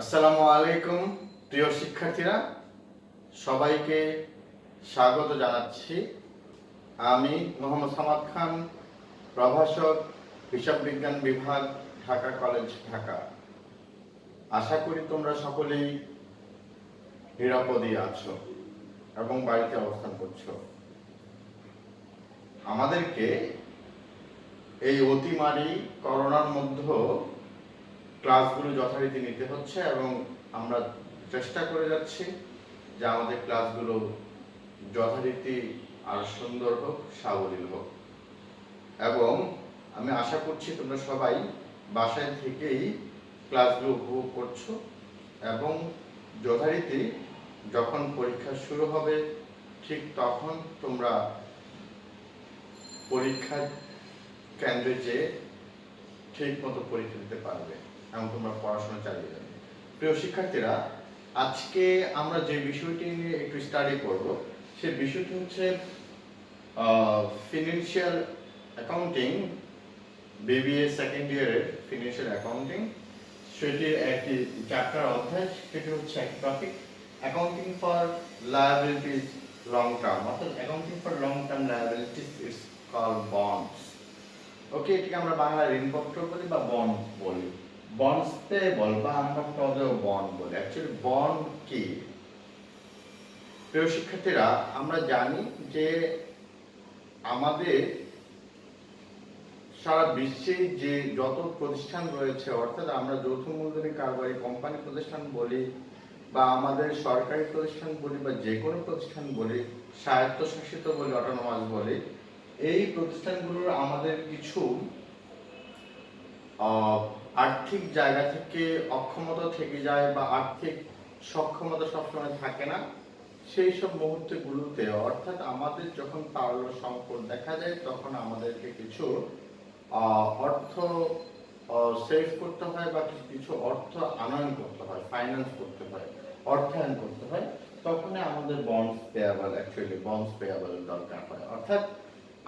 আসসালামু আলাইকুম প্রিয় শিক্ষার্থীরা, সবাইকে স্বাগত জানাচ্ছি। আমি মোহাম্মদ সামাদ খান, প্রভাষক, হিসাব বিজ্ঞান বিভাগ, ঢাকা কলেজ, ঢাকা। আশা করি তোমরা সকলেই নিরাপদেই আছো এবং বাড়িতে অবস্থান করছো। আমাদেরকে এই অতিমারী করোনার মধ্যে ক্লাসগুলো যথারীতি নিতে হচ্ছে এবং আমরা চেষ্টা করে যাচ্ছি যে আমাদের ক্লাসগুলো যথারীতি আর সুন্দর হোক, সাবলীল হোক। এবং আমি আশা করছি তোমরা সবাই বাসায় থেকেই ক্লাসগুলো উপভোগ করছো এবং যথারীতি যখন পরীক্ষা শুরু হবে ঠিক তখন তোমরা পরীক্ষা কেন্দ্রে যেয়ে ঠিক মতো পরীক্ষা দিতে পারবে এবং তোমরা পড়াশোনা চালিয়ে যাবে। প্রিয় শিক্ষার্থীরা, আজকে আমরা যে বিষয়টি নিয়ে একটু স্টাডি করব সেই বিষয়টি হচ্ছে ফিনান্সিয়াল অ্যাকাউন্টিং, বিবিএ সেকেন্ড ইয়ারের ফিনান্সিয়াল অ্যাকাউন্টিং। সেটির একটি চ্যাপ্টার অধ্যায়, সেটি হচ্ছে একটি topic accounting for liabilities long term, অর্থাৎ accounting for long term liabilities it's called bonds. Okay, এটিকে আমরা বাংলা ঋণপত্র বলি বা বন্ড বলি। বন্ডস পেয়েবল বা আমরা পদেও বন্ড বলি। অ্যাকচুয়ালি বন্ড কি? প্রিয় শিক্ষার্থীরা, আমরা জানি যে আমাদের সারা বিশ্বে যে যত প্রতিষ্ঠান রয়েছে, অর্থাৎ আমরা যৌথ মূলধনী কারবারি কোম্পানি প্রতিষ্ঠান বলি বা আমাদের সরকারি প্রতিষ্ঠান বলি বা যে কোনো প্রতিষ্ঠান বলি, স্বায়ত্তশাসিত বলি, অটোনোমাস বলি, এই প্রতিষ্ঠানগুলোর আমাদের কিছু আর্থিক জায়গা থেকে অক্ষমতা থেকে যায় বা আর্থিক সক্ষমতা সবসময় থাকে না। সেই সব মুহূর্তগুলোতে, অর্থাৎ আমাদের যখন তারল্য সংকট দেখা যায়, তখন আমাদেরকে কিছু অর্থ সেভ করতে হয় বা কিছু অর্থ আনয়ন করতে হয়, ফাইন্যান্স করতে হয়, অর্থায়ন করতে হয়। তখনই আমাদের bonds payable, actually bonds payable দরকার হয়। অর্থাৎ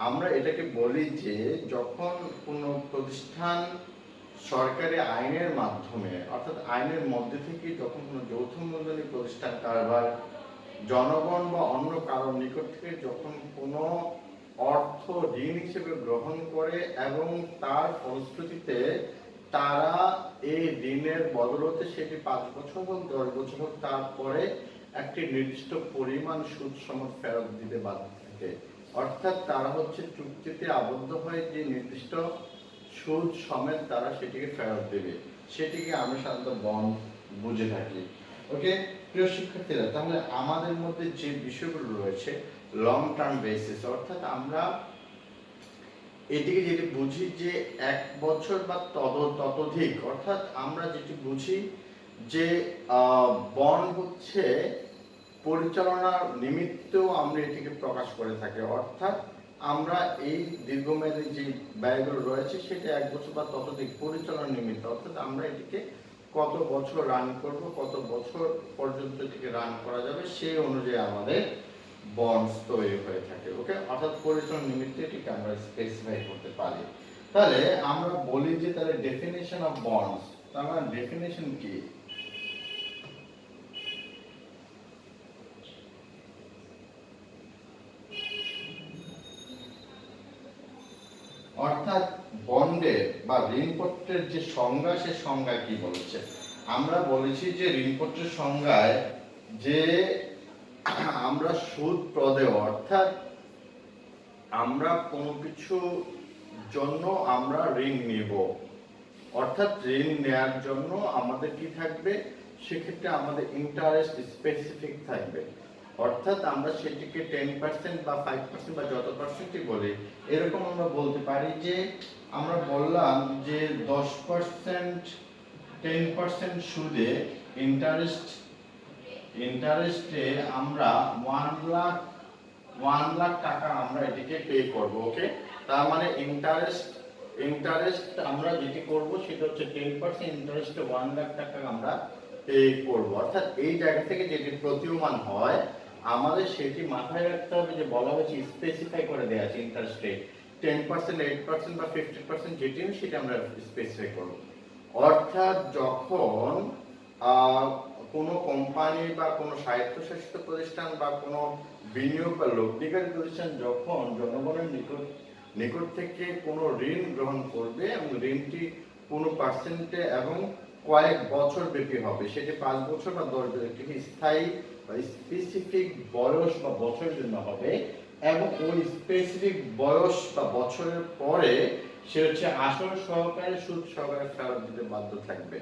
আমরা এটাকে বলি যে যখন কোনো প্রতিষ্ঠান সরকারি আইনের মাধ্যমে, অর্থাৎ আইনের মধ্যে থেকে যখন কোনো যৌথ মূলধনী প্রতিষ্ঠান কারবার জনগণ বা অন্য কারোর নিকট থেকে যখন কোনো অর্থ ঋণ হিসেবে গ্রহণ করে এবং তার ফলশ্রুতিতে তারা এই ঋণের বদলতে সেটি 5 বছর হোক 10 বছর হোক তারপরে একটি নির্দিষ্ট পরিমাণ সুদ সমেত ফেরত দিতে বাধ্য থাকে। অর্থাৎ তারা হচ্ছে চুক্তিতে আবদ্ধ হয়ে যে নির্দিষ্ট সুদ সমেত তারা সেটিকে ফেরত দেবে, সেটিকে আমরা সাধারণত বন্ড বুঝে থাকি। ওকে প্রিয় শিক্ষার্থীরা, তাহলে আমাদের মধ্যে যে বিষয়গুলো রয়েছে লং টার্ম বেসিস, অর্থাৎ আমরা এটিকে যেটি বুঝি যে 1 বছর বা ততোধিক, অর্থাৎ আমরা যেটি বুঝি যে বন্ড হচ্ছে পরিচালনার নিমিত্তেও আমরা এটিকে প্রকাশ করে থাকি। অর্থাৎ আমরা এই দীর্ঘমেয়াদী যে ব্যয়গুলো রয়েছে সেটা 1 বছর বা ততোধিক পরিচালনার নিমিত্ত, অর্থাৎ আমরা এটিকে কত বছর রান করব, কত বছর পর্যন্ত এটিকে রান করা যাবে সেই অনুযায়ী আমাদের বন্ডস তৈরি হয়ে থাকে। ওকে, অর্থাৎ পরিচালনার নিমিত্তে এটিকে আমরা স্পেসিফাই করতে পারি। তাহলে আমরা বলি যে তাহলে ডেফিনিশন অফ বন্ডস, তার মানে ডেফিনিশন কি? অর্থাৎ বন্ডের বা ঋণপত্রের যে সংজ্ঞা, সে সংজ্ঞা কি বলেছে? আমরা বলেছি যে ঋণপত্রের সংজ্ঞায় যে আমরা সুদ প্রদেয়, অর্থাৎ আমরা কোনো কিছু জন্য আমরা ঋণ নিব, অর্থাৎ ঋণ নেয়ার জন্য আমাদের কি থাকবে, সেক্ষেত্রে আমাদের ইন্টারেস্ট স্পেসিফিক থাকবে। অর্থাৎ আমরা সেটিকে 10% বা 5% বা যত পার্সেন্টই বলি, এরকম আমরা বলতে পারি যে আমরা বললাম যে 10% 10% সুদে ইন্টারেস্টে আমরা 1 লাখ টাকা আমরা এটিকে পে করব। ওকে, তার মানে ইন্টারেস্ট আমরা যেটি করব সেটা হচ্ছে 10% ইন্টারেস্টে 1 লাখ টাকা আমরা পে করব। অর্থাৎ এই জায়গা থেকে যেটি প্রতীয়মান হয় আমাদের সেটি মাথায় রাখতে হবে যে বলা হয়েছে স্পেসিফাই করে দেওয়া আছে ইন্টারেস্ট রেট 10%, 8% বা 50% যেটি সেটা আমরা স্পেসিফাই করব। অর্থাৎ যখন কোনো কোম্পানি বা কোনো স্বায়ত্তশাসিত প্রতিষ্ঠান বা কোনো বিনিয়োগ বা লগ্নিকারী প্রতিষ্ঠান যখন জনগণের নিকট থেকে কোনো ঋণ গ্রহণ করবে এবং ঋণটি কোনো পার্সেন্টে এবং কয়েক বছর ব্যাপী হবে, সেটি 5 বছর বা 10 বছর, একটি স্থায়ী বা স্পেসিফিক বয়স বা বছরের জন্য হবে এবং ওই স্পেসিফিক বয়স বা বছরের পরে সে হচ্ছে আসল সহকারে সুদ সহকারে ফেরত দিতে বাধ্য থাকবে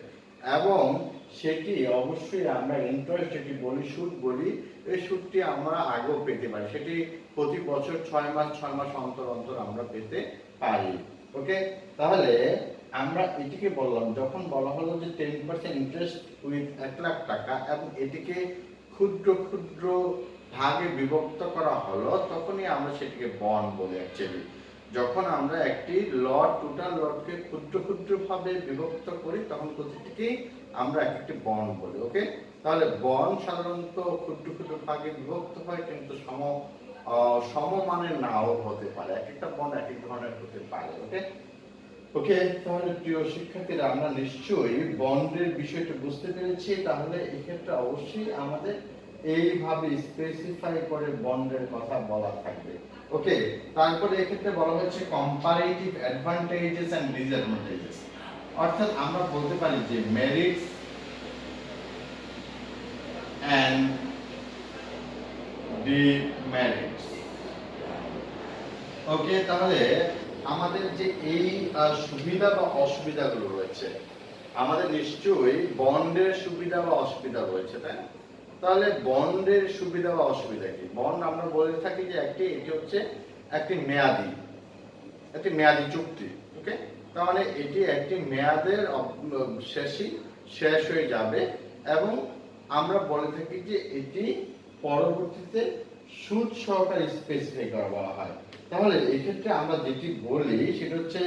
এবং সেটি অবশ্যই আমরা ইন্টারেস্ট যেটি বলি, সুদ বলি, এই সুদটি আমরা আগেও পেতে পারি, সেটি প্রতি বছর 6 মাস অন্তর অন্তর আমরা পেতে পারি। ওকে, তাহলে আমরা এটিকে বললাম, যখন বলা হলো যে 10% ইন্টারেস্ট উইথ 1 লাখ টাকা এবং এটিকে ক্ষুদ্র ক্ষুদ্র ভাগে বিভক্ত করা হলো, তখনই আমরা সেটিকে বন্ড বলি। অ্যাকচুয়ালি যখন আমরা একটি লট, টোটাল লটকে ক্ষুদ্র ক্ষুদ্র ভাবে বিভক্ত করি, তখন প্রতিটিকেই আমরা একটি বন্ড বলি। ওকে, তাহলে বন্ড সাধারণত ক্ষুদ্র ক্ষুদ্র ভাগে বিভক্ত হয়, কিন্তু সমমানের নাও হতে পারে, এক একটা বন্ড এক এক ধরনের হতে পারে। ওকে ওকে, তাহলে প্রিয় শিক্ষার্থীরা, আমরা নিশ্চয়ই বন্ডের বিষয়টা বুঝতে পেরেছি। তাহলে এক্ষেত্রে অবশ্যই আমাদের এইভাবে স্পেসিফাই করে বন্ডের কথা বলা থাকবে। ওকে, তারপরে এক্ষেত্রে বলা হচ্ছে কম্পারেটিভ অ্যাডভান্টেজেস এন্ড ডিসঅ্যাডভান্টেজেস, অর্থাৎ আমরা বলতে পারি যে মেরিটস এন্ড ডিমেরিটস। ওকে, তাহলে আমাদের যে এই সুবিধা বা অসুবিধাগুলো রয়েছে, আমাদের নিশ্চয়ই বন্ডের সুবিধা বা অসুবিধা রয়েছে, তাই না? তাহলে বন্ডের সুবিধা বা অসুবিধা কি? বন্ড আমরা বলে থাকি যে এটি হচ্ছে একটি মেয়াদি চুক্তি। ওকে, তার মানে এটি একটি মেয়াদের শেষ হয়ে যাবে এবং আমরা বলে থাকি যে এটি পরবর্তীতে সুদ সহকারে স্পেসিফাই করা বলা হয়। তাহলে এক্ষেত্রে আমরা যেটি বলি সেটা হচ্ছে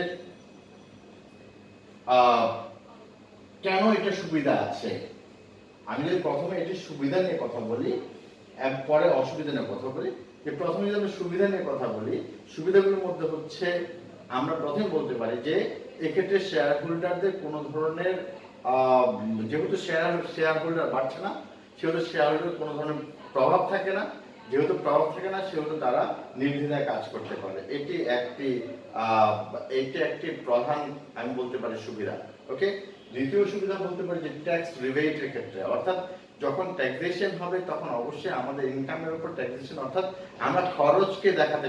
কেন এটা সুবিধা আছে। আমি যদি প্রথমে এটি সুবিধা নিয়ে কথা বলি, পরে অসুবিধা নিয়ে কথা বলি। যে প্রথমে যদি আমি সুবিধা নিয়ে কথা বলি, সুবিধাগুলোর মধ্যে হচ্ছে আমরা প্রথমে বলতে পারি যে এক্ষেত্রে শেয়ার হোল্ডারদের কোনো ধরনের যেহেতু শেয়ার হোল্ডার বাড়ছে না, সেহেতু শেয়ার হোল্ডার কোনো ধরনের প্রভাব থাকে না, যেহেতু প্রভাব থাকে না সেহেতু তারা নির্দ্বিধায় কাজ করতে পারে। এটি একটি প্রধান আমি বলতে পারি সুবিধা। ওকে, দ্বিতীয় সুবিধা বলতে পারি যে ট্যাক্স রিবেটের ক্ষেত্রে, অর্থাৎ যখন ট্যাক্সেশন হবে তখন অবশ্যই আমাদের ইনকামের উপর ট্যাক্সেশন, অর্থাৎ আমরা খরচকে দেখাতে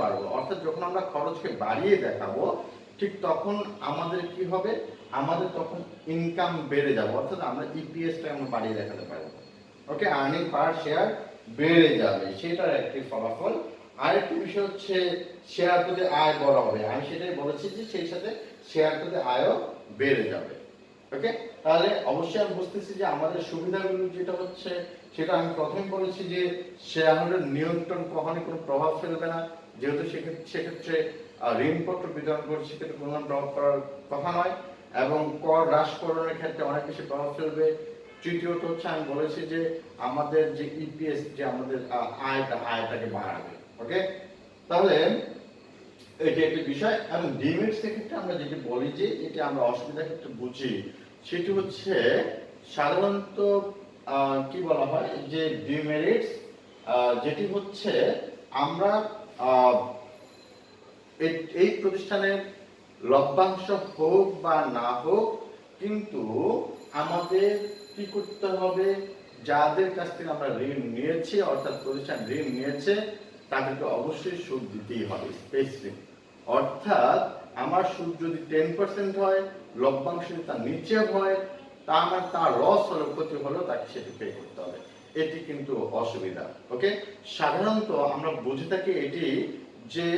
পারবো, অর্থাৎ যখন আমরা খরচকে বাড়িয়ে দেখাবো, ঠিক তখন আমাদের কি হবে, আমাদের তখন ইনকাম বেড়ে যাবে, অর্থাৎ আমরা ইপিএসটা আমরা বাড়িয়ে দেখাতে পারবো। ওকে, আর্নিং পার শেয়ার বেড়ে যাবে, সেটার একটি ফলাফল। আরেকটি বিষয় হচ্ছে শেয়ার প্রতি আয় বড় হবে, আমি সেটাই বলেছি যে সেই সাথে শেয়ার প্রতি আয়ও বেড়ে যাবে। ওকে, তাহলে অবশ্যই আমি বুঝতেছি যে আমাদের সুবিধাগুলো যেটা হচ্ছে সেটা আমি প্রথমে বলেছি যে শেয়ার হোল্ডার নিয়ন্ত্রণ কখনোই কোনো প্রভাব ফেলবে না, যেহেতু সেক্ষেত্রে ঋণপত্র বিতরণ করছে, সেক্ষেত্রে কোনো প্রভাব পড়ার কথা নয়, এবং কর হ্রাসকরণের ক্ষেত্রে অনেক বেশি প্রভাব ফেলবে। তৃতীয়ত হচ্ছে আমি বলেছি যে আমাদের যে ইপিএস, যে আমাদের আয়টাকে বাড়াবে। ওকে, তাহলে এটি একটি বিষয়। এবং ডিমেরিটস ক্ষেত্রে আমরা যেটি বলি যে এটি আমরা অসুবিধার ক্ষেত্রে বুঝি, সেটি হচ্ছে সাধারণত কি বলা হয় যে ডিমেরিটস, যেটি হচ্ছে আমরা এই প্রতিষ্ঠানের লভ্যাংশ হোক বা না হোক, কিন্তু আমাদের কি করতে হবে, যাদের কাছ থেকে আমরা ঋণ নিয়েছি, অর্থাৎ প্রতিষ্ঠান ঋণ নিয়েছে, তাদেরকে অবশ্যই সুদ দিতেই হবে স্পেসিফিক। অর্থাৎ আমার সুদ যদি 10% হয়, লভ্যাংশ যদি তার নিচে হয়, তার লস হলো, ক্ষতি হলো, তাকে সেটি পে করতে হবে। এটি কিন্তু অসুবিধা। ওকে, সাধারণত আমরা বুঝে থাকি এটি যে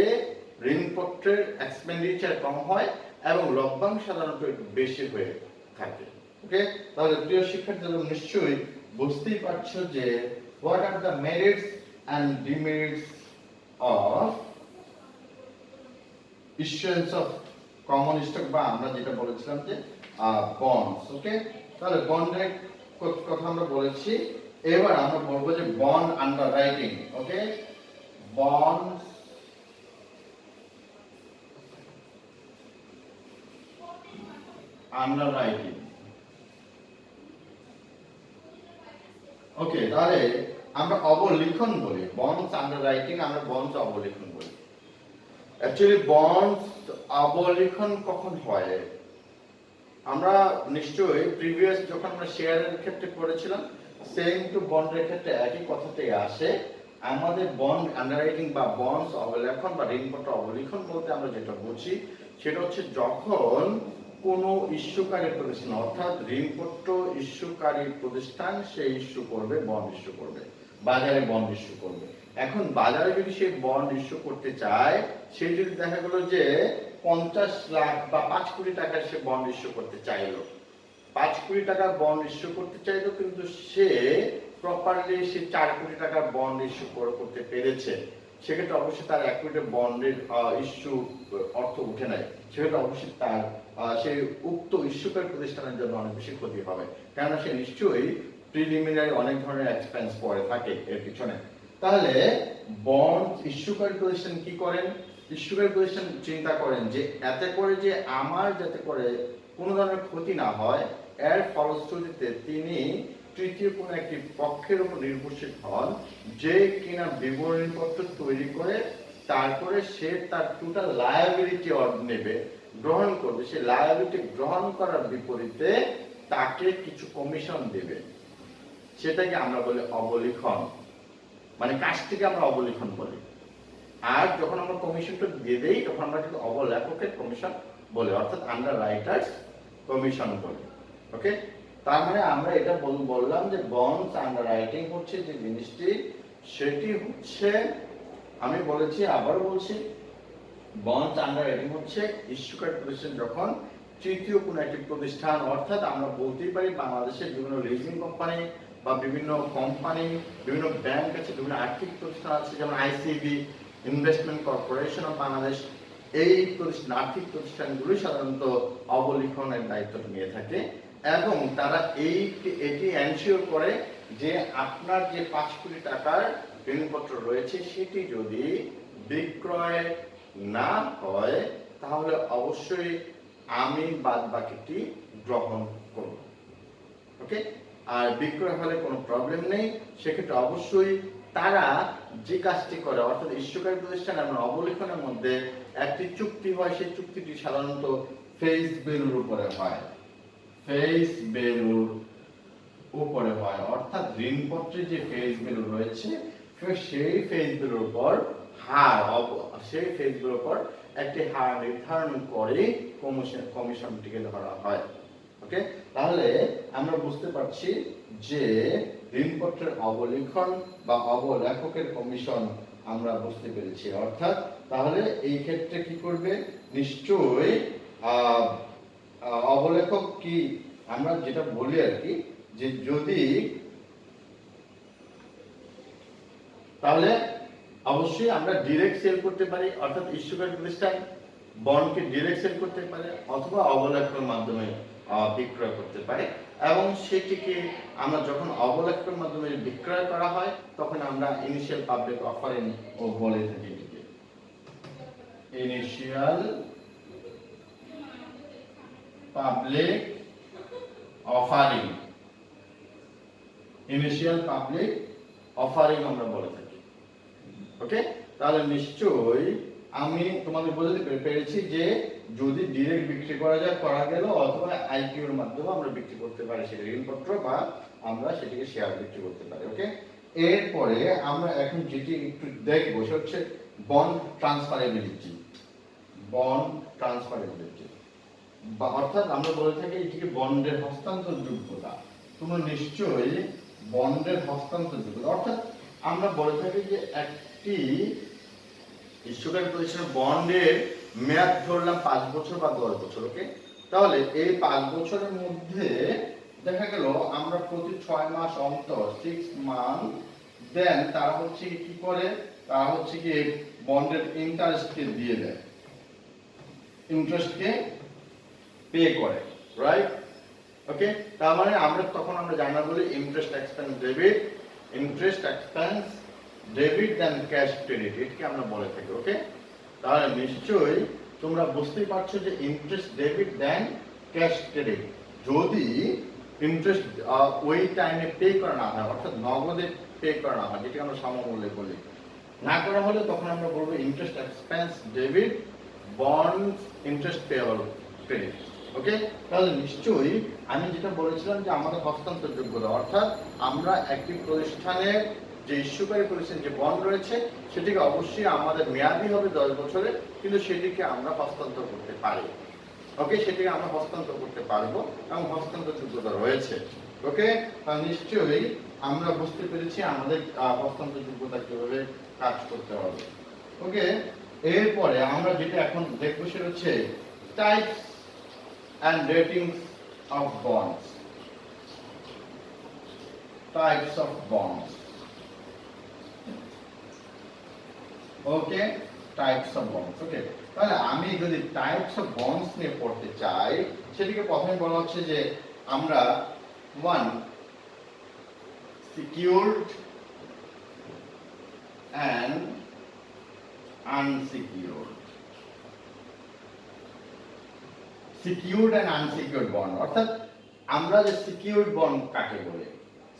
ঋণপত্রের এক্সপেন্ডিচার কম হয় এবং লভ্যাংশ সাধারণত একটু বেশি হয়ে থাকে। ওকে, তাহলে প্রিয় শিক্ষার্থীরা নিশ্চয়ই বুঝতেই পারছো যে what are the merits and demerits of issuance of common stock, বা আমরা যেটা বলেছিলাম যে bonds। ওকে, তাহলে বন্ডের কথা আমরা বলেছি, এবার আমরা বলবো যে বন্ড আন্ডাররাইটিং। ওকে, bonds আন্ডাররাইটিং। ওকে, তাহলে আমরা অবলিখন বলি, বন্ডস আন্ডাররাইটিং আমরা বন্ডস অবলিখন বলি। অ্যাকচুয়ালি বন্ডস অবলিখন কখন হয়? আমরা নিশ্চয়ই প্রিভিয়াস যখন আমরা শেয়ারের ক্ষেত্রে পড়েছিলাম, সেম টু বন্ডের ক্ষেত্রে একই কথাটাই আসে। আমাদের বন্ড আন্ডাররাইটিং বা বন্ডস অবলেখন বা ঋণপত্র অবলিখন বলতে আমরা যেটা বুঝি সেটা হচ্ছে যখন কোনো ইস্যুকারী প্রতিষ্ঠান অর্থাৎ ঋণপত্র ইস্যুকারী প্রতিষ্ঠান সে ইস্যু করবে, বন্ড ইস্যু করবে, বাজারে বন্ড ইস্যু করবে। এখন বাজারে যদি সে বন্ড ইস্যু করতে চায়, সে যদি দেখা গেল যে 50 লাখ বা 5 কোটি টাকার সে বন্ড ইস্যু করতে চাইলো, 5 কোটি টাকার বন্ড ইস্যু করতে চাইলো, কিন্তু সে প্রপারলি সে 4 কোটি টাকার বন্ড ইস্যু করতে পেরেছে, সেক্ষেত্রে অবশ্যই তার 1 কোটি বন্ডের ইস্যু অর্থ উঠে নেয়, সেক্ষেত্রে অবশ্যই তার সেই উক্ত ইস্যুকারী প্রতিষ্ঠানের জন্য অনেক বেশি ক্ষতি হবে, কেননা সে নিশ্চয়ই প্রিলিমিনারি অনেক ধরনের এক্সপেন্স পড়ে থাকে এর পিছনে। তাহলে বন্ড ইস্যুকারী প্রতিষ্ঠান কি করেন? ইস্যুকারী প্রতিষ্ঠান চিন্তা করেন যে এতে করে যে আমার যাতে করে কোনো ধরনের ক্ষতি না হয়, এর ফলশ্রুতিতে তিনি তৃতীয় কোনো একটি পক্ষের উপর নির্ভরশীল হন, যে কিনা বিবরণীপত্র তৈরি করে তারপরে সে তার টোটাল লায়াবিলিটি নেবে, গ্রহণ করবে। সেই লায়াবিলিটি গ্রহণ করার বিপরীতে তাকে কিছু কমিশন দেবে, সেটাকে আমরা বলি অবলিখন, মানে কাজটিকে আমরা অবলিখন বলি। আর যখন আমরা কমিশনটা দিয়ে দেই তখন আমরা কিন্তু অবলেখকের কমিশন বলি, অর্থাৎ আন্ডার রাইটার্স কমিশন বলি। ওকে, তার মানে আমরা এটা বললাম যে বন্ডস আন্ডার রাইটিং হচ্ছে যে জিনিসটি, সেটি হচ্ছে, আমি বলেছি আবার বলছি, বন্ডস আন্ডার রাইটিং হচ্ছে ইস্যুকারী প্রতিষ্ঠান যখন তৃতীয় কোনো একটি প্রতিষ্ঠান, অর্থাৎ আমরা বলতেই পারি বাংলাদেশের বিভিন্ন লিজিং কোম্পানি বা বিভিন্ন কোম্পানি, বিভিন্ন ব্যাংক আছে, বিভিন্ন আর্থিক প্রতিষ্ঠান আছে, যেমন ICB, investment corporation of Bangladesh, এই প্রতিষ্ঠান আর্থিক প্রতিষ্ঠানগুলি সাধারণত অবলিখনের দায়িত্বটা নিয়ে থাকে, এবং তারা এটি এনশিওর করে যে আপনার যে 5 কোটি টাকার ঋণপত্র রয়েছে সেটি যদি বিক্রয় না হয় তাহলে অবশ্যই আমি বাদ বাকিটি গ্রহণ করব। ওকে, আর বিক্রয় হলে কোনো প্রবলেম নেই, সেক্ষেত্রে অবশ্যই তারা যে কাজটি করে, অর্থাৎ ইস্যুকারী প্রতিষ্ঠান এবং অবলিখনের মধ্যে একটি চুক্তি হয়, সেই চুক্তিটি সাধারণত ফেস ভ্যালুর উপরে হয়, ফেস ভ্যালুর উপরে হয়, অর্থাৎ ঋণপত্রে যে ফেস ভ্যালু রয়েছে সেই ফেস ভ্যালুর উপর হার, সেই ফেস ভ্যালুর উপর একটি হার নির্ধারণ করে কমিশনটিকে ধরা হয়। ওকে, তাহলে আমরা বুঝতে পারছি যে ঋণপত্রের অবলিখন বা অবলেখকের কমিশন আমরা বুঝতে পেরেছি। অর্থাৎ তাহলে এই ক্ষেত্রে কি করবে? নিশ্চয়ই অবলেখক কি, আমরা যেটা বলি আর কি, যে যদি, তাহলে অবশ্যই আমরা ডিরেক্ট সেল করতে পারি, অর্থাৎ ইস্যুকারী প্রতিষ্ঠান বন্ডকে ডিরেক্ট সেল করতে পারে অথবা অবলেখকের মাধ্যমে বিক্রয় করতে পারে, এবং সেটিকে আমরা যখন অবলেখকের মাধ্যমে বিক্রয় করা হয় তখন আমরা ইনিশিয়াল পাবলিক অফারিং ও বলে থাকি। Initial public offering, initial public offering আমরা বলে থাকি। ওকে, তাহলে নিশ্চয়ই আমি তোমাদের বোঝাতে পেরেছি যে যদি ডিরেক্ট বিক্রি করা যায় করা গেল, অথবা আইকিউ এর মাধ্যমে আমরা বিক্রি করতে পারি সেটা ঋণপত্র, বা আমরা সেটিকে শেয়ার বিক্রি করতে পারি। ওকে, এরপরে আমরা এখন যেটি একটু দেখবো সেটা হচ্ছে বন্ড ট্রান্সফারেবিলিটি। বন্ড ট্রান্সফারেবিলিটি বা অর্থাৎ আমরা বলে থাকি এটিকে বন্ডের হস্তান্তর যোগ্যতা। তোমরা নিশ্চয়ই বন্ডের হস্তান্তর যোগ্যতা, অর্থাৎ আমরা বলে থাকি যে একটি ইস্যুকারী প্রতিষ্ঠানের বন্ডের মেয়াদ ধরলাম 5 বছর বা 10 বছর। ওকে, তাহলে এই 5 বছরের মধ্যে দেখা গেল আমরা প্রতি 6 মাস অন্তর 6 মান্থ দেন তারা হচ্ছে কি করে, তারা হচ্ছে কি বন্ডের ইন্টারেস্টকে দিয়ে দেয়, ইন্টারেস্টকে পে করে, রাইট? ওকে, তার মানে আমরা তখন আমরা জানা বলি interest expense debit, interest expense debit then cash credit, এটাকে আমরা বলে থাকি। ওকে, তাহলে নিশ্চয়ই তোমরা বুঝতেই পারছো যে interest debit then cash credit, যদি ইন্টারেস্ট ওই টাইমে পে করা না হয়, অর্থাৎ নগদে পে করা না হয়, যেটাকে আমরা সমমূল্যে বলি, না করা হলে তখন আমরা বলবো interest expense debit, bond interest payable credit. Okay, তাহলে নিশ্চয়ই আমি যেটা বলেছিলাম যে আমাদের হস্তান্তর যোগ্যতা, অর্থাৎ আমরা একটি প্রতিষ্ঠানের যে ইস্যুকারী প্রতিষ্ঠান যে বন্ড রয়েছে সেটিকে অবশ্যই আমাদের মেয়াদি হবে 10 বছরের, কিন্তু সেটিকে আমরা হস্তান্তর করতে পারি। ওকে, সেটিকে আমরা হস্তান্তর করতে পারবো এবং হস্তান্তর যোগ্যতা রয়েছে। ওকে, নিশ্চয়ই আমরা বুঝতে পেরেছি আমাদের হস্তান্তর যোগ্যতা কিভাবে কাজ করতে হবে। ওকে, এরপরে আমরা যেটা এখন দেখবো সেটা হচ্ছে types and ratings of bonds. Types of bonds. Okay, types of bonds. Okay, তাহলে আমি যদি টাইপস অফ বন্ডস নিয়ে পড়তে চাই, সেটিকে প্রথমে বলা হচ্ছে যে আমরা 1 secured and unsecured. Secured and unsecured bond, অর্থাৎ আমরা যে সিকিউরড বন্ড কাকে বলে,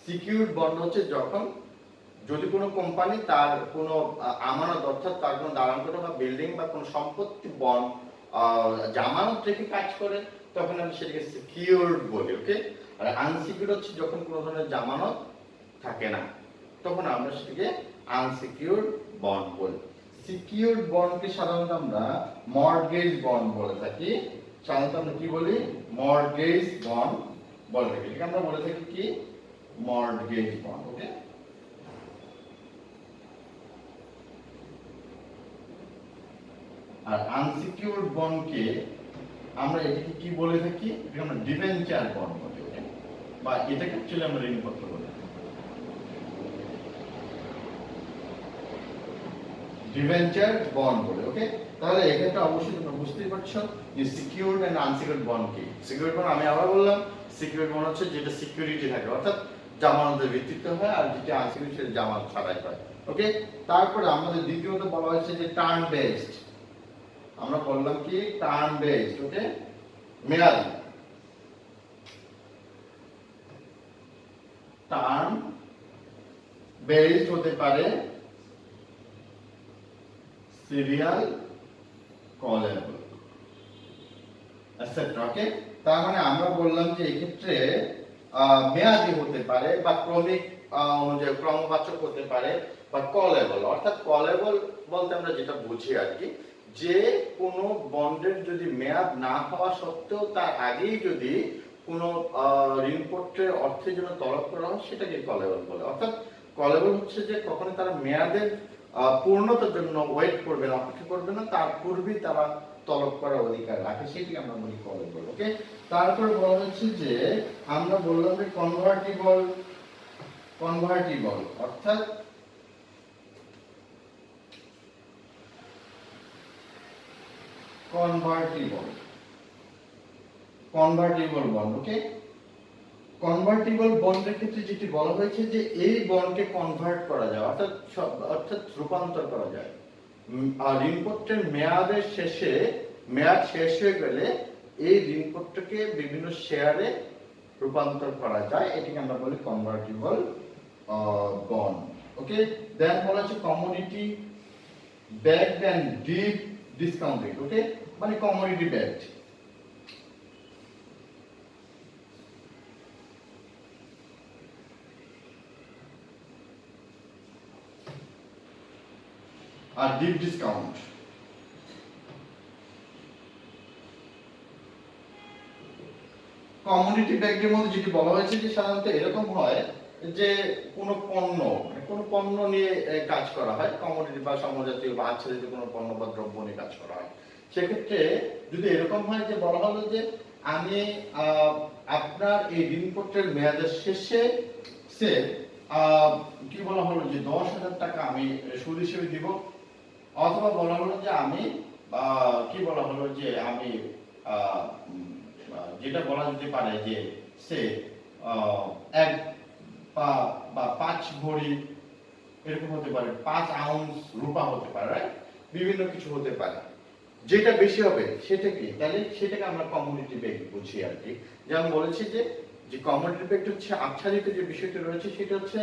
সিকিউরড বন্ড হচ্ছে যখন যদি কোনো কোম্পানি তার কোনো আমানত, অর্থাৎ তার কোনো দালানকোঠা বা বিল্ডিং বা কোনো সম্পত্তি বন্ড জামানত রেখে কাজ করে, তখন আমরা সেটাকে সিকিউরড বলি। ওকে, আর আনসিকিউরড হচ্ছে যখন কোনো ধরনের জামানত থাকে না, তখন আমরা সেটাকে আনসিকিউরড বন্ড বলি। সিকিউরড বন্ডকে সাধারণত আমরা মর্টগেজ বন্ড বলে থাকি। সাধারণত আমরা কি বলি? মর্টগেজ বন্ড বলে থাকি। এটাকে আমরা বলে থাকি কি? Mortgage bond. ওকে, আর আনসিকিউরড বন্ডকে আমরা এটাকে কি বলে থাকি? এটাকে আমরা ডিবেঞ্চার বন্ড বলি। ওকে, বা এটাকে অ্যাকচুয়ালি আমরা ঋণপত্র বলি, ডিবেঞ্চার বন্ড বলে। ওকে, তাহলে এখানটা অবশ্যই তোমরা বুঝতেই পারছো যে সিকিউরড এন্ড আনসিকিউরড বন্ড কি। সিকিউরড বন্ড আমি আবার বললাম, সিকিউরড বন্ড হচ্ছে যেটা সিকিউরিটি থাকে, অর্থাৎ জামানতের ভিত্তিতে হয়, আর যেটা আনসিকিউরড সেটা জামানত ছাড়াই হয়। ওকে, তারপরে আমাদের দ্বিতীয়ত বলা হয়েছে যে টার্ম বেসড। আমরা বললাম কি? Term based. ওকে, মেয়াদি। টার্ম বেসড হতে পারে সিরিয়াল কলেবল এটসেট্রা। ওকে, তার মানে আমরা বললাম যে এই ক্ষেত্রে মেয়াদি হতে পারে বা ক্রমিক অনুযায়ী ক্রমবাচক হতে পারে বা কলেবল। অর্থাৎ কলেবল বলতে আমরা যেটা বুঝি আর কি, যে কোনো বন্ডের যদি মেয়াদ না হওয়া সত্ত্বেও তার আগেই যদি কোনো ঋণপত্রের অর্থের জন্য তলব করা হয়, সেটাকে কলেবল বলে। অর্থাৎ কলেবল হচ্ছে যে কখনো তারা মেয়াদের পূর্ণতার জন্য ওয়েট করবে না, অপেক্ষা করবে না, তার পূর্বেই তারা তলব করার অধিকার রাখে, সেটিকে আমরা বলি কলেবল। ওকে, তারপর বলা হচ্ছে যে আমরা বললাম যে কনভার্টিবল। কনভার্টিবল অর্থাৎ কনভার্টিবল কনভার্টিবল বন্ড। ওকে, কনভার্টিবল বন্ডের ক্ষেত্রে যেটি বলা হয়েছে যে এই বন্ডকে কনভার্ট করা যায়, অর্থাৎ রূপান্তর করা যায়। আর ঋণপত্রের মেয়াদের শেষে, মেয়াদ শেষ হয়ে গেলে এই ঋণপত্রকে বিভিন্ন শেয়ারে রূপান্তর করা যায়, এটাকে আমরা বলি কনভার্টিবল বন্ড। ওকে, দেন বলা হচ্ছে commodity backed and deep discounted. Okay, মানে কমোডিটি ব্যাকড আর ডিপ ডিসকাউন্ট। কমোডিটি ব্যাগের মধ্যে যেটি বলা হয়েছে যে সাধারণত এরকম হয় যে কোনো পণ্য নিয়ে কাজ করা হয়, কমোডিটি বা সমজাতীয় বা আচ্ছাদিত কোনো পণ্য বা দ্রব্য নিয়ে কাজ করা হয়। সেক্ষেত্রে যদি এরকম হয় যে বলা হলো যে আমি আপনার এই ঋণপত্রের মেয়াদের শেষে কি বলা হলো যে 10,000 টাকা আমি সুদ হিসেবে দিব, অথবা বলা হলো যে আমি কি বলা হলো যে আমি যেটা বলা যেতে পারে যে সে 1 বা 5 ভরি এরকম হতে পারে, 5 আউন্স রূপা হতে পারে, বিভিন্ন কিছু হতে পারে। যেটা বেশি হবে সেটা কি, তাহলে সেটাকে আমরা কমোডিটি বেগ বুঝি আর কি। যেমন বলেছি যে যে কমোডিটি বেগ হচ্ছে আচ্ছাদিত যে বিষয়টা রয়েছে সেটা হচ্ছে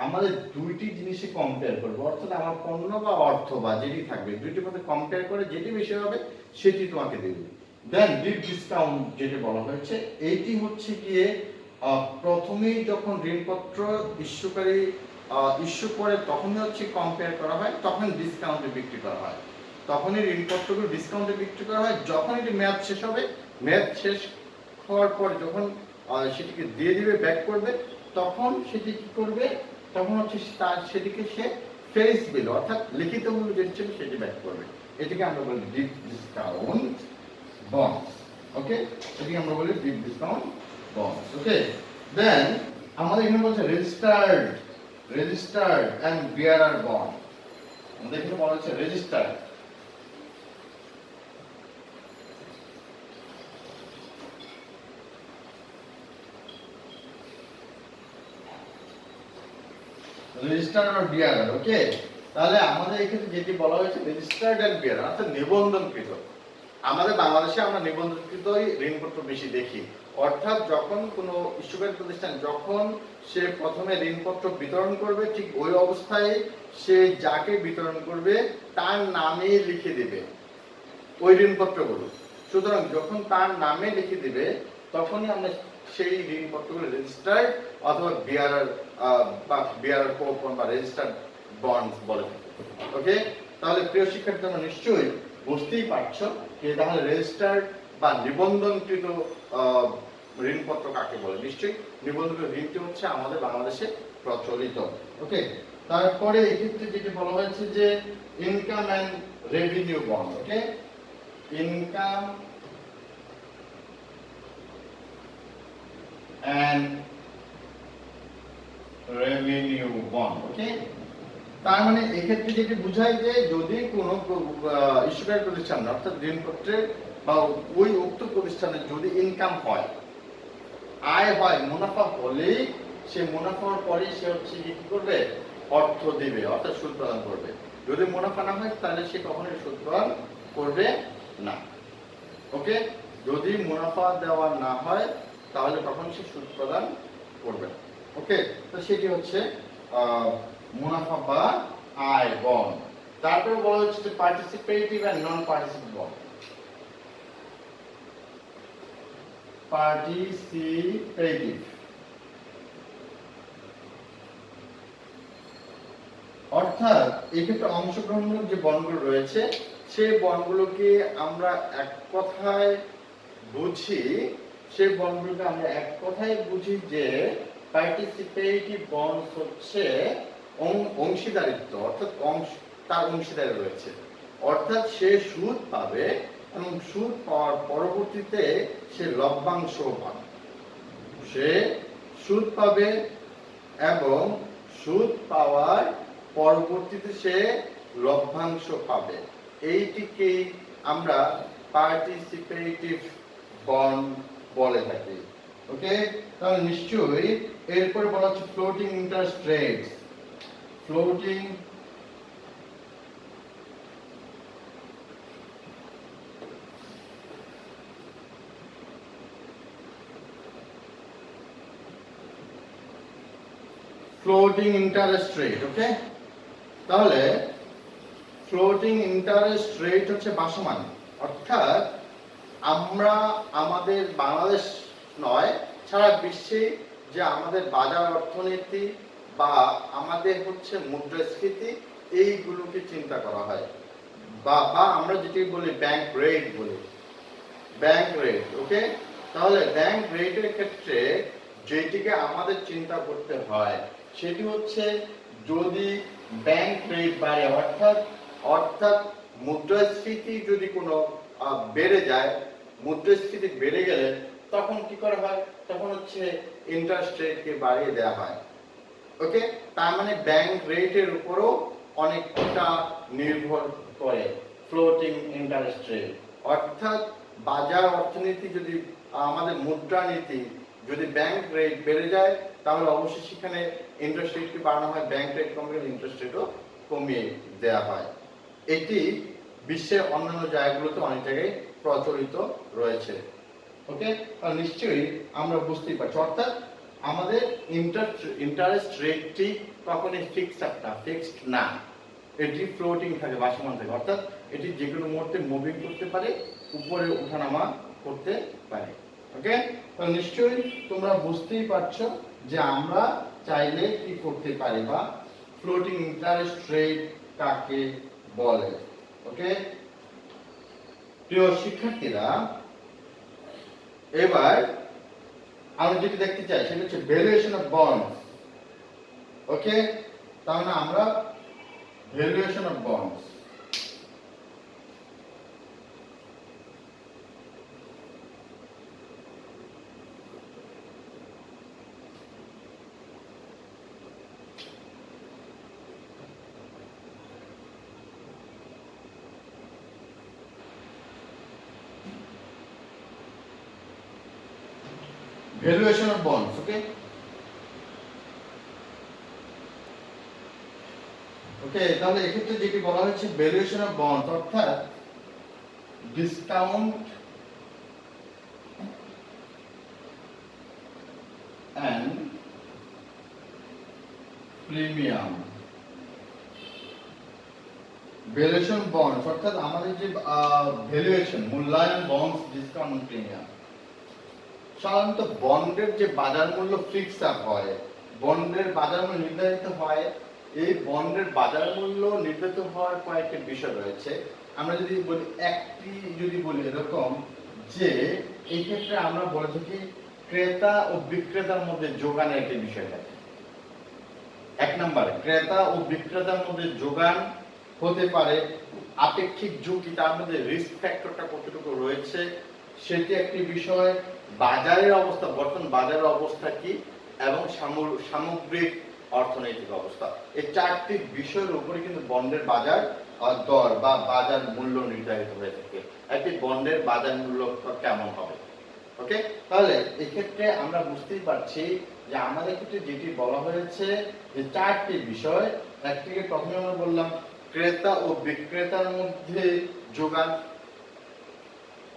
আমাদের দুইটি জিনিসে কম্পেয়ার করবো, অর্থাৎ আমার পণ্য বা অর্থ বা যেটি থাকবে দুইটির মধ্যে কম্পেয়ার করে যেটি বেশি হবে সেটি তোমাকে দেবে। দেন ডিপ ডিসকাউন্ট যেটা বলা হয়েছে এইটি হচ্ছে গিয়ে প্রথমেই যখন ঋণপত্র ইস্যুকারী ইস্যু করে তখনই হচ্ছে কম্পেয়ার করা হয়, তখন ডিসকাউন্টে বিক্রি করা হয়, তখনই ঋণপত্রগুলো ডিসকাউন্টে বিক্রি করা হয়। যখন এটি মেয়াদ শেষ হবে, মেয়াদ শেষ হওয়ার পর যখন সেটিকে দিয়ে দিবে, ব্যাক করবে, তখন সেটি কি করবে, তখন হচ্ছে তার সেটিকে সে ফেস বিল অর্থাৎ লিখিত মূল্য যেটি ছিল সেটি ব্যাক করবে। এটিকে আমরা বলি ডিপ ডিসকাউন্ট বন্ডস। ওকে, এটিকে আমরা বলি ডিপ ডিসকাউন্ট বন্ডস। ওকে, দেন আমাদের এখানে বলছে রেজিস্টার্ড এন্ড বিয়ারার বন্ড। আমাদের এখানে বলা হচ্ছে রেজিস্টার্ড, রেজিস্টার্ড আর বিয়ারার। ওকে, তাহলে আমাদের এখানে যেটি বলা হয়েছে রেজিস্টার্ড এন্ড বিয়ারার অর্থাৎ নিবন্ধনকৃত। আমাদের বাংলাদেশে আমরা নিবন্ধনকৃতই ঋণপত্র বেশি দেখি, অর্থাৎ যখন কোনো ইস্যুকারী প্রতিষ্ঠান যখন সে প্রথমে ঋণপত্র বিতরণ করবে ঠিক ওই অবস্থায় সে যাকে বিতরণ করবে তার নামে লিখে দেবে ওই ঋণপত্রগুলো। সুতরাং যখন তার নামে লিখে দিবে তখনই আমরা সেই ঋণপত্রগুলো রেজিস্টার্ড অথবা বিয়ারার বা বিয়ারার কুপন বা রেজিস্টার্ড বন্ডস বলে থাকি। ওকে, তাহলে প্রিয় শিক্ষার্থী তোমরা নিশ্চয়ই বুঝতেই পারছো যে তাহলে রেজিস্টার্ড বা নিবন্ধনকৃত ঋণপত্র কাকে বলে। নিশ্চয়ই নিবন্ধনকৃত ঋণটি হচ্ছে আমাদের বাংলাদেশে প্রচলিত। ওকে, তারপরে এক্ষেত্রে যেটি বলা হয়েছে যে income and revenue bond. Okay, income and revenue bond. Okay, তার মানে এক্ষেত্রে যেটি বোঝায় যে যদি কোনো ইস্যুকারী প্রতিষ্ঠান অর্থাৎ ঋণপত্রের বা ওই উক্ত প্রতিষ্ঠানের যদি ইনকাম হয়, আয় হয়, মুনাফা হলেই সে মুনাফার পরে সে হচ্ছে কি করবে, অর্থ দিবে অর্থাৎ সুদ প্রদান করবে। যদি মুনাফা না হয় তাহলে সে কখনোই সুদ প্রদান করবে না। ওকে, যদি মুনাফা দেওয়া না হয় তাহলে তখন সে সুদ প্রদান করবে না। ওকে, তো সেটি হচ্ছে মুনাফা বা আয় বন্ড। তারপরে বলা হচ্ছে participative and non participative bond. Participative অর্থাৎ এক্ষেত্রে অংশগ্রহণমূলক যে বন্ডগুলো রয়েছে সেই বন্ডগুলোকে আমরা এক কথায় বুঝি, সেই বন্ডগুলোকে আমরা এক কথায় বুঝি যে পার্টিসিপেটিভ বন্ডস হচ্ছে অংশীদারিত্ব, অর্থাৎ তার অংশীদারি রয়েছে, অর্থাৎ সে সুদ পাবে এবং সুদ পাওয়ার পরবর্তীতে সে লভ্যাংশ পাবে। সে সুদ পাবে এবং সুদ পাওয়ার পরবর্তীতে সে লভ্যাংশ পাবে। এইটিকেই আমরা পার্টিসিপেটিভ বন্ড বলে থাকি। ওকে, তাহলে নিশ্চয়ই এরপরে বলা হচ্ছে floating interest rates. Floating floating interest rate. Okay, তাহলে ফ্লোটিং ইন্টারেস্ট রেট হচ্ছে ভাসমান, অর্থাৎ আমরা আমাদের বাংলাদেশ নয় সারা বিশ্বে যে আমাদের বাজার অর্থনীতি বা আমাদের হচ্ছে মুদ্রাস্ফীতি এইগুলোকে চিন্তা করা হয় বা আমরা যেটি বলি ব্যাংক রেট বলি, ব্যাংক রেট। ওকে, তাহলে ব্যাংক রেটের ক্ষেত্রে যেটিকে আমাদের চিন্তা করতে হয় সেটি হচ্ছে যদি ব্যাংক রেট বাড়ে অর্থাৎ মুদ্রাস্ফীতি যদি কোনো বেড়ে যায়, মুদ্রাস্ফীতি বেড়ে গেলে তখন কি করা হয়, তখন হচ্ছে ইন্টারেস্ট রেটকে বাড়িয়ে দেওয়া হয়। ওকে, তার মানে ব্যাংক রেটের উপরও অনেকটা নির্ভর করে ফ্লোটিং ইন্টারেস্ট রেট, অর্থাৎ বাজার অর্থনীতি যদি আমাদের মুদ্রানীতি যদি ব্যাংক রেট বেড়ে যায় তাহলে অবশ্যই সেখানে ইন্টারেস্ট রেটকে বাড়ানো হয়, ব্যাংক রেট কমে গেলে ইন্টারেস্ট রেটও কমিয়ে দেওয়া হয়। এটি বিশ্বের অন্যান্য জায়গাগুলোতে অনেক জায়গায় প্রচলিত রয়েছে। ওকে, নিশ্চয়ই আমরা বুঝতেই পারছি, অর্থাৎ আমাদের ইন্টারেস্ট রেটটি কখনই ফিক্সড না, এটি ফ্লোটিং থাকে, ভাসমান থাকে, অর্থাৎ এটি যে কোনো মুহূর্তে মুভিং করতে পারে, উপরে ওঠানামা করতে পারে। ওকে, নিশ্চয়ই তোমরা বুঝতেই পারছো যে আমরা চাইলে কি করতে পারি বা ফ্লোটিং ইন্টারেস্ট রেট কাকে বলে। ওকে, প্রিয় শিক্ষার্থীরা, এবার আমরা যেটি দেখতে চাই সেটা হচ্ছে ভ্যালুয়েশন অফ বন্ডস। ওকে, তাহলে আমরা valuation of bonds valuation of bonds. Okay, okay, তাহলে এক্ষেত্রে যেটি বলা হচ্ছে ভ্যালুয়েশন অফ বন্ডস, অর্থাৎ discount and premium. Valuation bonds অর্থাৎ আমাদের যে ভ্যালুয়েশন, মূল্যায়ন, বন্ডস, ডিসকাউন্ট, প্রিমিয়াম। সাধারণত বন্ডের যে বাজার মূল্য ফিক্স আপ হয়, বন্ডের বাজার মূল্য নির্ধারিত হয়, এই বন্ডের বাজার মূল্য নির্ধারিত হওয়ার কয়েকটি বিষয় রয়েছে। আমরা যদি বলি এরকম যে এই ক্ষেত্রে আমরা বলে থাকি ক্রেতা ও বিক্রেতার মধ্যে যোগানের একটি বিষয় থাকে। এক নম্বরে ক্রেতা ও বিক্রেতার মধ্যে যোগান হতে পারে, আপেক্ষিক ঝুঁকি, তার মধ্যে রিস্ক ফ্যাক্টরটা কতটুকু রয়েছে সেটি একটি বিষয়, বাজারের অবস্থা, বর্তমান বাজারের অবস্থা কি, এবং সামগ্রিক অর্থনৈতিক অবস্থা। এই চারটি বিষয়ের উপরে কিন্তু বন্ডের বাজার দর বা বাজার মূল্য নির্ধারিত হয়ে থাকে। একটি বন্ডের বাজার মূল্য কেমন হবে। ওকে, তাহলে এক্ষেত্রে আমরা বুঝতেই পারছি যে আমাদের ক্ষেত্রে যেটি বলা হয়েছে যে চারটি বিষয়। একটিকে প্রথমে আমরা বললাম ক্রেতা ও বিক্রেতার মধ্যে যোগান,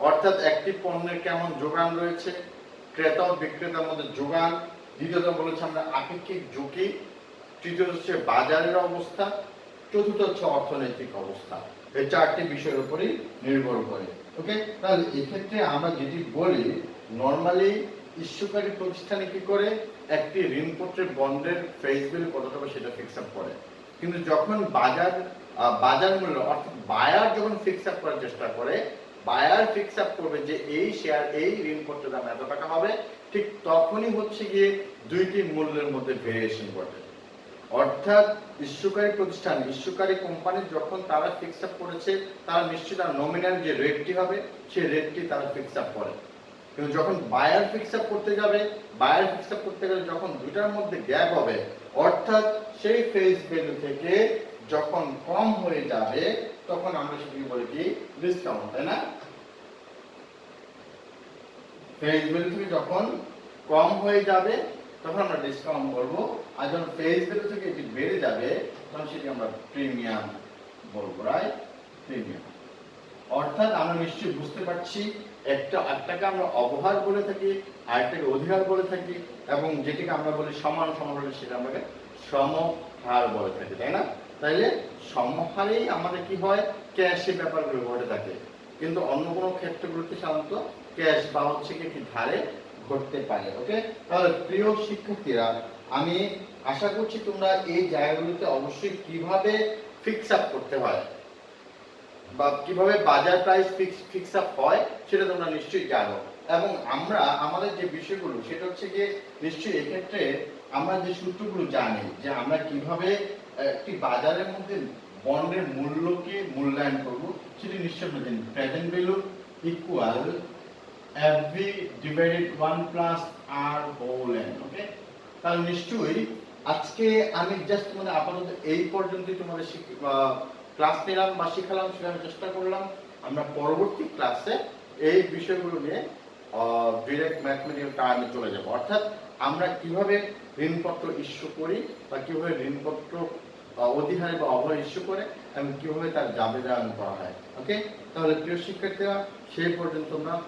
অর্থাৎ একটি পণ্যের কেমন যোগান রয়েছে, ক্রেতা ও বিক্রেতার মধ্যে যোগান। দ্বিতীয়ত বলেছি আমরা আপেক্ষিক ঝুঁকি, তৃতীয়ত হচ্ছে বাজারের অবস্থা, চতুর্থ হচ্ছে অর্থনৈতিক অবস্থা। এই চারটি বিষয়ের উপরই নির্ভর করে। ওকে, তাহলে এক্ষেত্রে আমরা যেটি বলি নরমালি ইস্যুকারী প্রতিষ্ঠানে কি করে একটি ঋণপত্রের বন্ডের ফেস ভ্যালু কত টাকা সেটা ফিক্স আপ করে, কিন্তু যখন বাজার মূল্য অর্থাৎ বায়ার যখন ফিক্স আপ করার চেষ্টা করে, বায়ার ফিক্স আপ করবে যে এই শেয়ার, এই ঋণপত্রের দাম এত টাকা হবে, ঠিক তখনই হচ্ছে গিয়ে দুইটি মূল্যের মধ্যে ভেরিয়েশন ঘটে। অর্থাৎ ইস্যুকারী কোম্পানি যখন তারা ফিক্স আপ করেছে, তারা নিশ্চয়ই তার নমিনাল যে রেটটি হবে সেই রেটটি তারা ফিক্স আপ করে। কিন্তু যখন বায়ার ফিক্স আপ করতে গেলে যখন দুইটার মধ্যে গ্যাপ হবে, অর্থাৎ সেই ফেস ভ্যালু থেকে যখন কম হয়ে যাবে, তখন আমরা সেটাকে বলি কি ডিসকাউন্ট, তাই না? ফেস ভ্যালু থেকে যখন কম হয়ে যাবে তখন আমরা ডিসকাউন্ট বলবো, আর যখন ফেস ভ্যালু থেকে এটি বেড়ে যাবে তখন সেটি আমরা প্রিমিয়াম বলবো, রাইট? প্রিমিয়াম। অর্থাৎ আমরা নিশ্চয়ই বুঝতে পারছি একটাকে আমরা অবহার বলে থাকি, আরেকটাকে অধিহার বলে থাকি, এবং যেটিকে আমরা বলি সমান হলে সেটা আমরা সমহার বলে থাকি, তাই না? তাইলে সমহারেই আমাদের কি হয়, ক্যাশের ব্যাপারগুলো ঘটে থাকে, কিন্তু অন্য কোনো ক্ষেত্রগুলোতে সাধারণত ক্যাশ বা হচ্ছে কি ধারে ঘটতে পারে। ওকে, তাহলে প্রিয় শিক্ষার্থীরা, আমি আশা করছি তোমরা এই জায়গাগুলোতে অবশ্যই কিভাবে ফিক্স আপ করতে হয় বা কিভাবে বাজার প্রাইস ফিক্স আপ হয় সেটা তোমরা নিশ্চয়ই জানো। এবং আমরা আমাদের যে বিষয়গুলো সেটা হচ্ছে যে নিশ্চয়ই এক্ষেত্রে আমরা যে সূত্রগুলো জানি যে আমরা কিভাবে একটি বাজারের মধ্যে বন্ডের মূল্যকে মূল্যায়ন করব, সেটি নিশ্চয়ই আমরা জানি। Present value equal FV divided 1 plus R whole N. Okay, তাহলে নিশ্চয়ই আজকে আমি জাস্ট তোমাদের আপাতত এই পর্যন্তই তোমাদের ক্লাস নিলাম বা শিখালাম, শেখানোর চেষ্টা করলাম। আমরা পরবর্তী ক্লাসে এই বিষয়গুলো নিয়ে ডিরেক্ট ম্যাথমেটিক্যাল টার্মে চলে যাব, অর্থাৎ আমরা কিভাবে ঋণপত্র ইস্যু করি বা কিভাবে ঋণপত্র অধিহারে বা অভয় ইস্যু করে এবং কিভাবে তার জাবেদায়ন করা হয়। ওকে, তাহলে প্রিয় শিক্ষার্থীরা, সেই পর্যন্ত তোমরা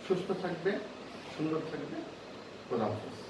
সুস্থ থাকবে, সুন্দর থাকবে। খোদা হাফেজ।